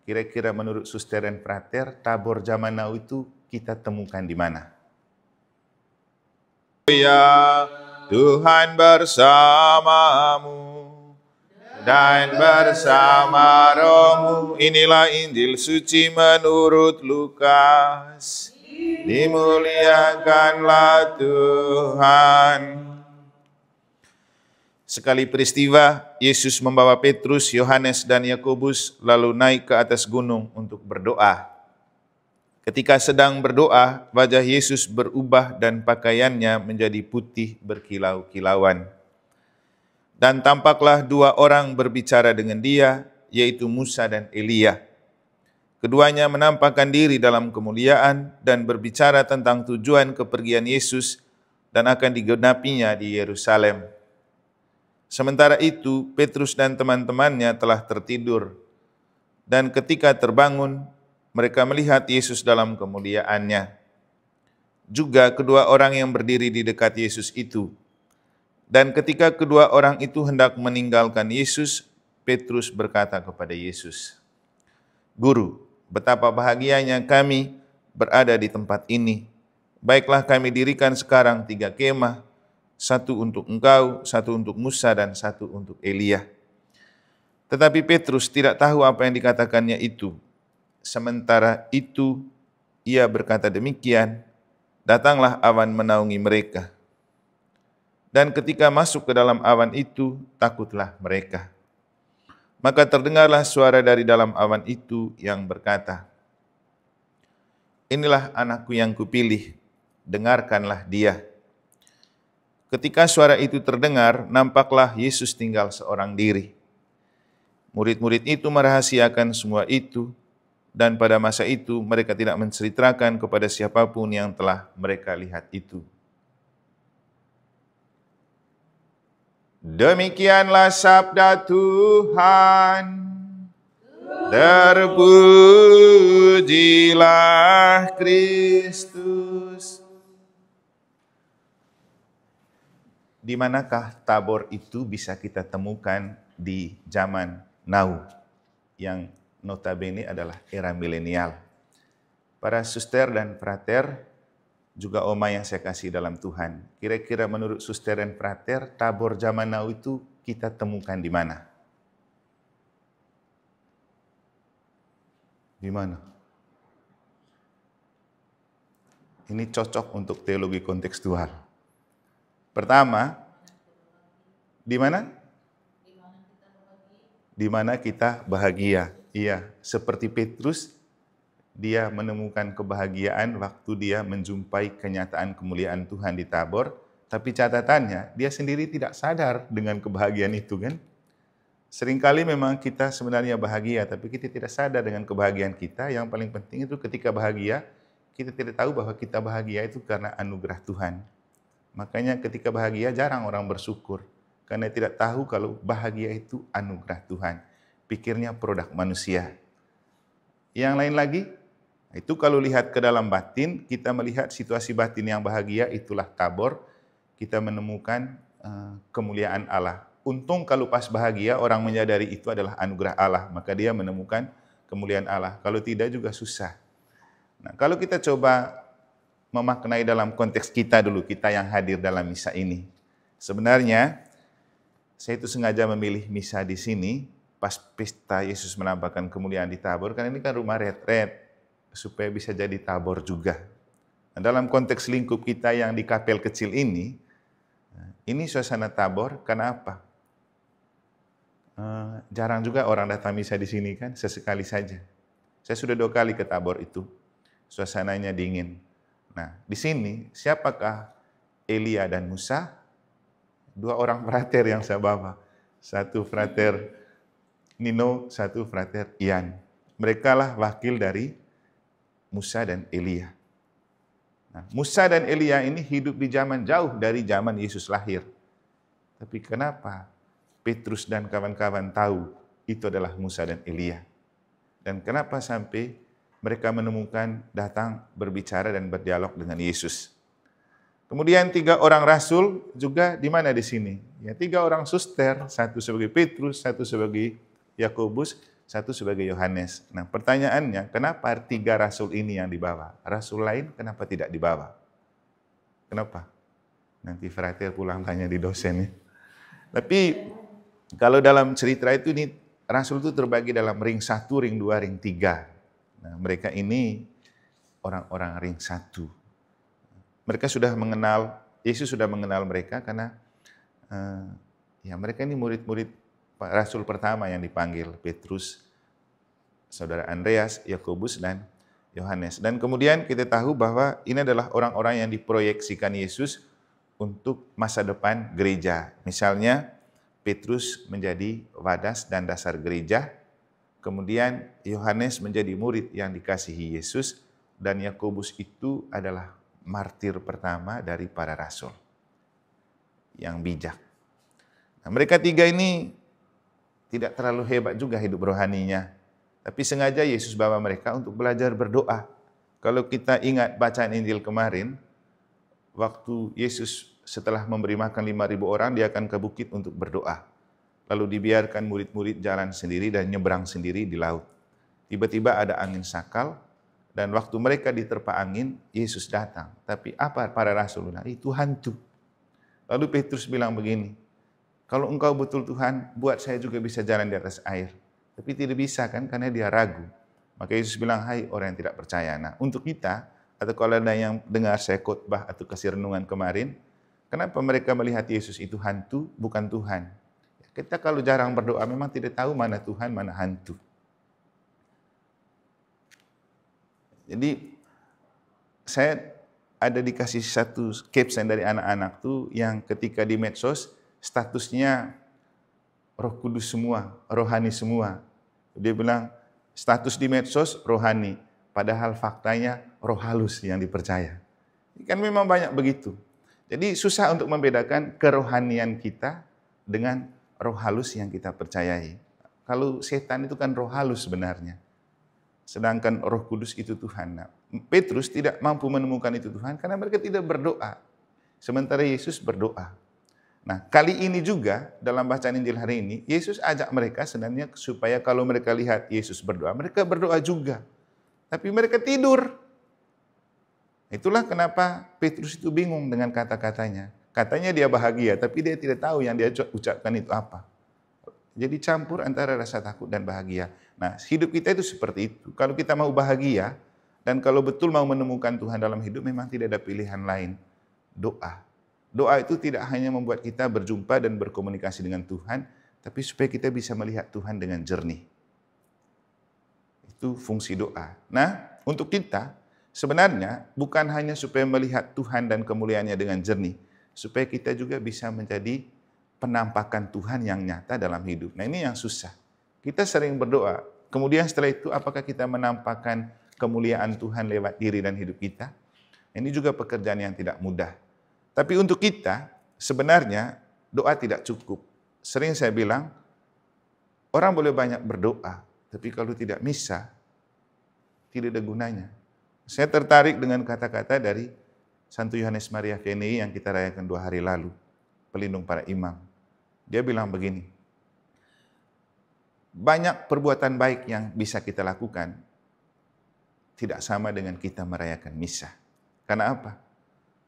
Kira-kira menurut Suster dan Frater, Tabor zaman now itu kita temukan di mana? Ya Tuhan bersamamu dan bersama rohmu. Inilah Injil suci menurut Lukas. Dimuliakanlah Tuhan. Sekali peristiwa, Yesus membawa Petrus, Yohanes, dan Yakobus lalu naik ke atas gunung untuk berdoa. Ketika sedang berdoa, wajah Yesus berubah dan pakaiannya menjadi putih berkilau-kilauan. Dan tampaklah dua orang berbicara dengan dia, yaitu Musa dan Elia. Keduanya menampakkan diri dalam kemuliaan dan berbicara tentang tujuan kepergian Yesus dan akan digenapinya di Yerusalem. Sementara itu, Petrus dan teman-temannya telah tertidur, dan ketika terbangun, mereka melihat Yesus dalam kemuliaannya. Juga kedua orang yang berdiri di dekat Yesus itu. Dan ketika kedua orang itu hendak meninggalkan Yesus, Petrus berkata kepada Yesus, "Guru, betapa bahagianya kami berada di tempat ini. Baiklah kami dirikan sekarang 3 kemah, satu untuk engkau, satu untuk Musa, dan satu untuk Elia." Tetapi Petrus tidak tahu apa yang dikatakannya itu. Sementara itu, ia berkata demikian, datanglah awan menaungi mereka. Dan ketika masuk ke dalam awan itu, takutlah mereka. Maka terdengarlah suara dari dalam awan itu yang berkata, "Inilah anakku yang kupilih, dengarkanlah dia." Ketika suara itu terdengar, nampaklah Yesus tinggal seorang diri. Murid-murid itu merahasiakan semua itu, dan pada masa itu mereka tidak menceritakan kepada siapapun yang telah mereka lihat itu. Demikianlah sabda Tuhan. Terpujilah Kristus. Di manakah Tabor itu bisa kita temukan di zaman now, yang notabene adalah era milenial. Para suster dan frater, juga oma yang saya kasih dalam Tuhan, kira-kira menurut suster dan frater, Tabor zaman now itu kita temukan di mana? Di mana? Ini cocok untuk teologi kontekstual. Pertama, di mana? Di mana kita bahagia. Iya, seperti Petrus, dia menemukan kebahagiaan waktu dia menjumpai kenyataan kemuliaan Tuhan di Tabor, tapi catatannya, dia sendiri tidak sadar dengan kebahagiaan itu kan. Seringkali memang kita sebenarnya bahagia, tapi kita tidak sadar dengan kebahagiaan kita. Yang paling penting itu ketika bahagia, kita tidak tahu bahwa kita bahagia itu karena anugerah Tuhan. Makanya ketika bahagia jarang orang bersyukur, karena tidak tahu kalau bahagia itu anugerah Tuhan. Pikirnya produk manusia. Yang lain lagi, itu kalau lihat ke dalam batin, kita melihat situasi batin yang bahagia, itulah Tabor. Kita menemukan kemuliaan Allah. Untung kalau pas bahagia, orang menyadari itu adalah anugerah Allah, maka dia menemukan kemuliaan Allah. Kalau tidak juga susah. Nah, kalau kita coba memaknai dalam konteks kita dulu, kita yang hadir dalam misa ini. Sebenarnya, saya itu sengaja memilih misa di sini, pas pesta Yesus menampakkan kemuliaan di Tabor, karena ini kan rumah retret, supaya bisa jadi Tabor juga. Nah, dalam konteks lingkup kita yang di kapel kecil ini suasana Tabor, karena apa? Jarang juga orang datang misa di sini kan, sesekali saja. Saya sudah 2 kali ke Tabor itu, suasananya dingin. Nah, di sini siapakah Elia dan Musa? 2 orang frater yang saya bawa. Satu frater Nino, satu frater Ian. Mereka lah wakil dari Musa dan Elia. Nah, Musa dan Elia ini hidup di zaman jauh dari zaman Yesus lahir. Tapi kenapa Petrus dan kawan-kawan tahu itu adalah Musa dan Elia? Dan kenapa sampai mereka menemukan, datang, berbicara dan berdialog dengan Yesus? Kemudian 3 orang rasul juga di mana di sini? Ya, 3 orang suster, satu sebagai Petrus, satu sebagai Yakobus, satu sebagai Yohanes. Nah, pertanyaannya, kenapa 3 rasul ini yang dibawa? Rasul lain kenapa tidak dibawa? Kenapa? Nanti frater pulang tanya di dosen ya. Tapi kalau dalam cerita itu ini rasul itu terbagi dalam ring 1, ring 2, ring 3. Nah, mereka ini orang-orang ring 1. Mereka sudah mengenal, Yesus sudah mengenal mereka karena ya mereka ini murid-murid rasul pertama yang dipanggil, Petrus, saudara Andreas, Yakobus, dan Yohanes. Dan kemudian kita tahu bahwa ini adalah orang-orang yang diproyeksikan Yesus untuk masa depan gereja. Misalnya, Petrus menjadi wadas dan dasar gereja, kemudian Yohanes menjadi murid yang dikasihi Yesus, dan Yakobus itu adalah martir pertama dari para rasul yang bijak. Nah, mereka 3 ini tidak terlalu hebat juga hidup rohaninya, tapi sengaja Yesus bawa mereka untuk belajar berdoa. Kalau kita ingat bacaan Injil kemarin, waktu Yesus setelah memberi makan 5.000 orang, dia akan ke bukit untuk berdoa. Lalu dibiarkan murid-murid jalan sendiri dan nyebrang sendiri di laut. Tiba-tiba ada angin sakal, dan waktu mereka diterpa angin, Yesus datang. Tapi apa para rasul bilang? Itu hantu. Lalu Petrus bilang begini, kalau engkau betul Tuhan, buat saya juga bisa jalan di atas air. Tapi tidak bisa kan, karena dia ragu. Maka Yesus bilang, hai orang yang tidak percaya. Nah, untuk kita, atau kalau ada yang dengar saya khotbah atau kasih renungan kemarin, kenapa mereka melihat Yesus itu hantu, bukan Tuhan? Kita kalau jarang berdoa memang tidak tahu mana Tuhan, mana hantu. Jadi saya ada dikasih satu caption dari anak-anak tuh yang ketika di medsos statusnya Roh Kudus semua, rohani semua. Dia bilang status di medsos rohani, padahal faktanya roh halus yang dipercaya. Kan memang banyak begitu. Jadi susah untuk membedakan kerohanian kita dengan roh halus yang kita percayai. Kalau setan itu kan roh halus sebenarnya. Sedangkan Roh Kudus itu Tuhan. Nah, Petrus tidak mampu menemukan itu Tuhan karena mereka tidak berdoa. Sementara Yesus berdoa. Nah, kali ini juga dalam bacaan Injil hari ini, Yesus ajak mereka sebenarnya supaya kalau mereka lihat Yesus berdoa, mereka berdoa juga. Tapi mereka tidur. Itulah kenapa Petrus itu bingung dengan kata-katanya. Katanya dia bahagia, tapi dia tidak tahu yang dia ucapkan itu apa. Jadi campur antara rasa takut dan bahagia. Nah, hidup kita itu seperti itu. Kalau kita mau bahagia, dan kalau betul mau menemukan Tuhan dalam hidup, memang tidak ada pilihan lain. Doa. Doa itu tidak hanya membuat kita berjumpa dan berkomunikasi dengan Tuhan, tapi supaya kita bisa melihat Tuhan dengan jernih. Itu fungsi doa. Nah, untuk kita, sebenarnya bukan hanya supaya melihat Tuhan dan kemuliaannya dengan jernih, supaya kita juga bisa menjadi penampakan Tuhan yang nyata dalam hidup. Nah, ini yang susah. Kita sering berdoa, kemudian setelah itu apakah kita menampakkan kemuliaan Tuhan lewat diri dan hidup kita? Ini juga pekerjaan yang tidak mudah. Tapi untuk kita, sebenarnya doa tidak cukup. Sering saya bilang, orang boleh banyak berdoa, tapi kalau tidak misa, tidak ada gunanya. Saya tertarik dengan kata-kata dari Santo Yohanes Maria Vianney yang kita rayakan 2 hari lalu, pelindung para imam. Dia bilang begini, banyak perbuatan baik yang bisa kita lakukan, tidak sama dengan kita merayakan misa. Karena apa?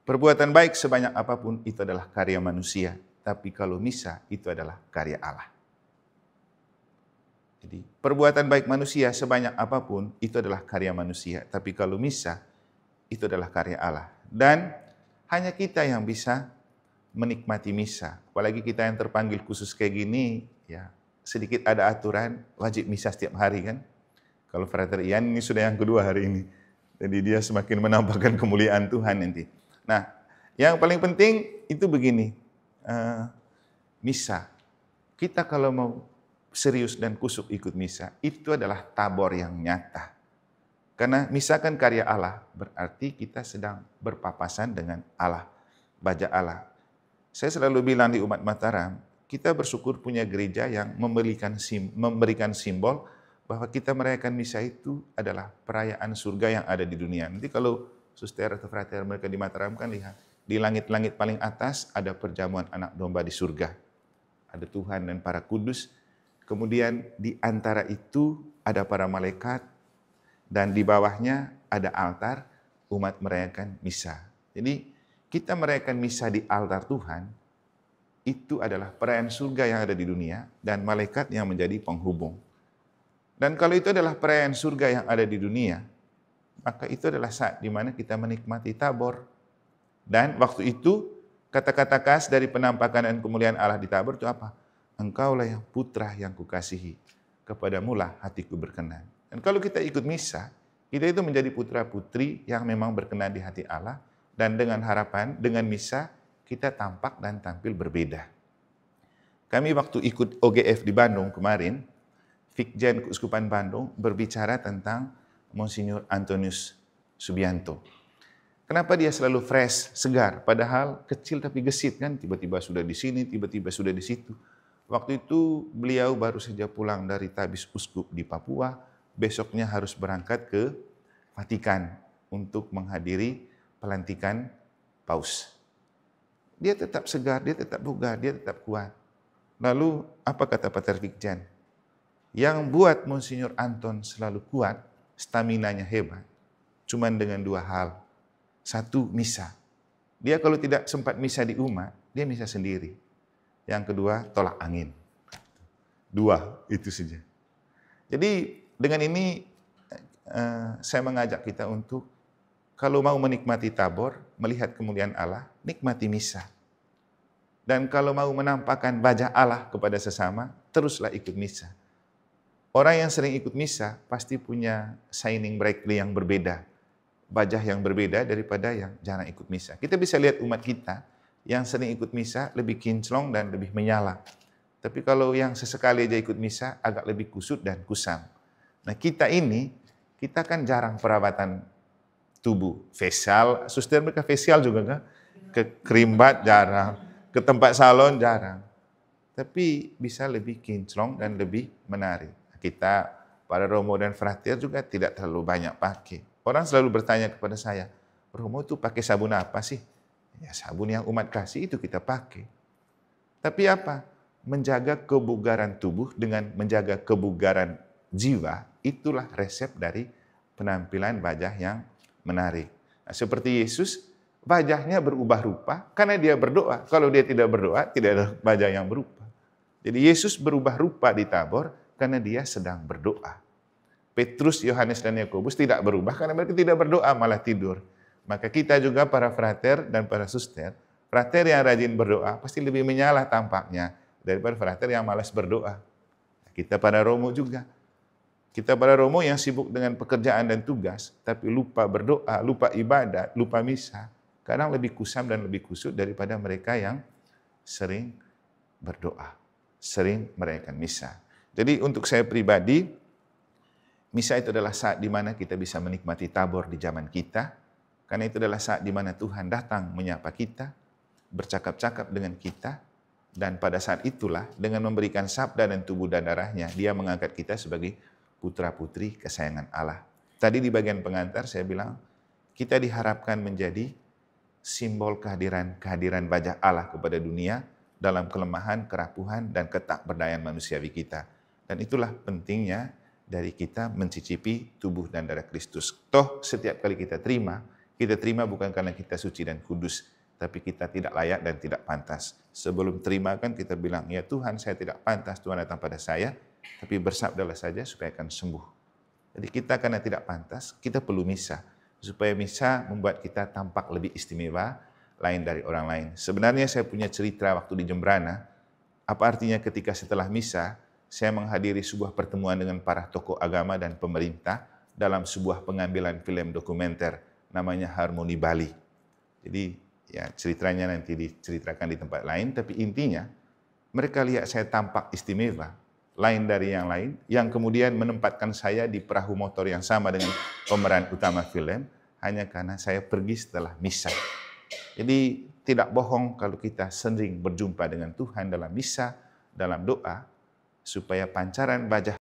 Perbuatan baik sebanyak apapun itu adalah karya manusia, tapi kalau misa itu adalah karya Allah. Jadi perbuatan baik manusia sebanyak apapun itu adalah karya manusia, tapi kalau misa itu adalah karya Allah. Dan hanya kita yang bisa menikmati misa. Apalagi kita yang terpanggil khusus kayak gini, ya sedikit ada aturan wajib misa setiap hari kan. Kalau Frater Ian ini sudah yang kedua hari ini, jadi dia semakin menampakkan kemuliaan Tuhan nanti. Nah, yang paling penting itu begini, misa. Kita kalau mau serius dan kusuk ikut misa, itu adalah tabor yang nyata. Karena misa kan karya Allah, berarti kita sedang berpapasan dengan Allah, bajak Allah. Saya selalu bilang di umat Mataram, kita bersyukur punya gereja yang memberikan simbol bahwa kita merayakan misa itu adalah perayaan surga yang ada di dunia. Nanti kalau suster atau frater mereka di Mataram kan lihat, di langit-langit paling atas ada perjamuan anak domba di surga. Ada Tuhan dan para kudus. kemudian di antara itu ada para malaikat, dan di bawahnya ada altar, umat merayakan misa. Jadi kita merayakan misa di altar Tuhan, itu adalah perayaan surga yang ada di dunia, dan malaikat yang menjadi penghubung. Dan kalau itu adalah perayaan surga yang ada di dunia, maka itu adalah saat di mana kita menikmati Tabor. Dan waktu itu, kata-kata khas dari penampakan dan kemuliaan Allah di Tabor itu apa? Engkaulah yang putra yang kukasihi, kepadamulah hatiku berkenan. Dan kalau kita ikut misa, kita itu menjadi putra-putri yang memang berkenan di hati Allah, dan dengan harapan, dengan misa, kita tampak dan tampil berbeda. Kami waktu ikut OGF di Bandung kemarin, Fikjen Keuskupan Bandung berbicara tentang Monsinyur Antonius Subianto. Kenapa dia selalu fresh, segar, padahal kecil tapi gesit kan, tiba-tiba sudah di sini, tiba-tiba sudah di situ. Waktu itu beliau baru saja pulang dari tabis uskup di Papua, besoknya harus berangkat ke Vatikan untuk menghadiri pelantikan Paus. Dia tetap segar, dia tetap bugar, dia tetap kuat. Lalu apa kata Pater Fikjan? Yang buat Monsinyur Anton selalu kuat, staminanya hebat, cuman dengan dua hal. Satu, misa. Dia kalau tidak sempat misa di umat, dia misa sendiri. Yang kedua, tolak angin. Dua, itu saja. Jadi dengan ini saya mengajak kita untuk kalau mau menikmati Tabor, melihat kemuliaan Allah, nikmati misa. Dan kalau mau menampakkan wajah Allah kepada sesama, teruslah ikut misa. Orang yang sering ikut misa pasti punya shining brightly yang berbeda. Wajah yang berbeda daripada yang jarang ikut misa. Kita bisa lihat umat kita yang sering ikut misa lebih kinclong dan lebih menyala. Tapi kalau yang sesekali aja ikut misa agak lebih kusut dan kusam. Nah kita ini, kita kan jarang perawatan tubuh. Facial, suster mereka facial juga kan? Ke krimbat jarang, ke tempat salon jarang. Tapi bisa lebih kinclong dan lebih menarik. Kita, para Romo dan Frater juga tidak terlalu banyak pakai. Orang selalu bertanya kepada saya, Romo itu pakai sabun apa sih? Ya sabun yang umat kasih itu kita pakai. Tapi apa? Menjaga kebugaran tubuh dengan menjaga kebugaran jiwa, itulah resep dari penampilan wajah yang menarik. Nah, seperti Yesus, wajahnya berubah rupa karena dia berdoa. Kalau dia tidak berdoa, tidak ada wajah yang berubah. Jadi Yesus berubah rupa di Tabor karena dia sedang berdoa. Petrus, Yohanes, dan Yakobus tidak berubah karena mereka tidak berdoa, malah tidur. Maka kita juga para frater dan para suster, frater yang rajin berdoa pasti lebih menyala tampaknya daripada frater yang malas berdoa. Kita para Romo juga. Kita para Romo yang sibuk dengan pekerjaan dan tugas, tapi lupa berdoa, lupa ibadat, lupa misa. Kadang lebih kusam dan lebih kusut daripada mereka yang sering berdoa, sering merayakan misa. Jadi untuk saya pribadi, misa itu adalah saat di mana kita bisa menikmati Tabor di zaman kita, karena itu adalah saat di mana Tuhan datang menyapa kita, bercakap-cakap dengan kita, dan pada saat itulah dengan memberikan sabda dan tubuh dan darahnya, dia mengangkat kita sebagai putra-putri kesayangan Allah. Tadi di bagian pengantar saya bilang, kita diharapkan menjadi simbol kehadiran wajah Allah kepada dunia dalam kelemahan, kerapuhan, dan ketakberdayaan manusiawi kita. Dan itulah pentingnya dari kita mencicipi tubuh dan darah Kristus. Toh setiap kali kita terima bukan karena kita suci dan kudus, tapi kita tidak layak dan tidak pantas. Sebelum terima kan kita bilang, ya Tuhan saya tidak pantas, Tuhan datang pada saya, tapi bersabdalah saja supaya akan sembuh. Jadi kita karena tidak pantas, kita perlu misa. Supaya misa membuat kita tampak lebih istimewa, lain dari orang lain. Sebenarnya saya punya cerita waktu di Jembrana, apa artinya ketika setelah misa, saya menghadiri sebuah pertemuan dengan para tokoh agama dan pemerintah dalam sebuah pengambilan film dokumenter namanya Harmoni Bali. Jadi ya ceritanya nanti diceritakan di tempat lain, tapi intinya mereka lihat saya tampak istimewa, lain dari yang lain, yang kemudian menempatkan saya di perahu motor yang sama dengan pemeran utama film, hanya karena saya pergi setelah misa. Jadi tidak bohong kalau kita sering berjumpa dengan Tuhan dalam misa, dalam doa, supaya pancaran wajah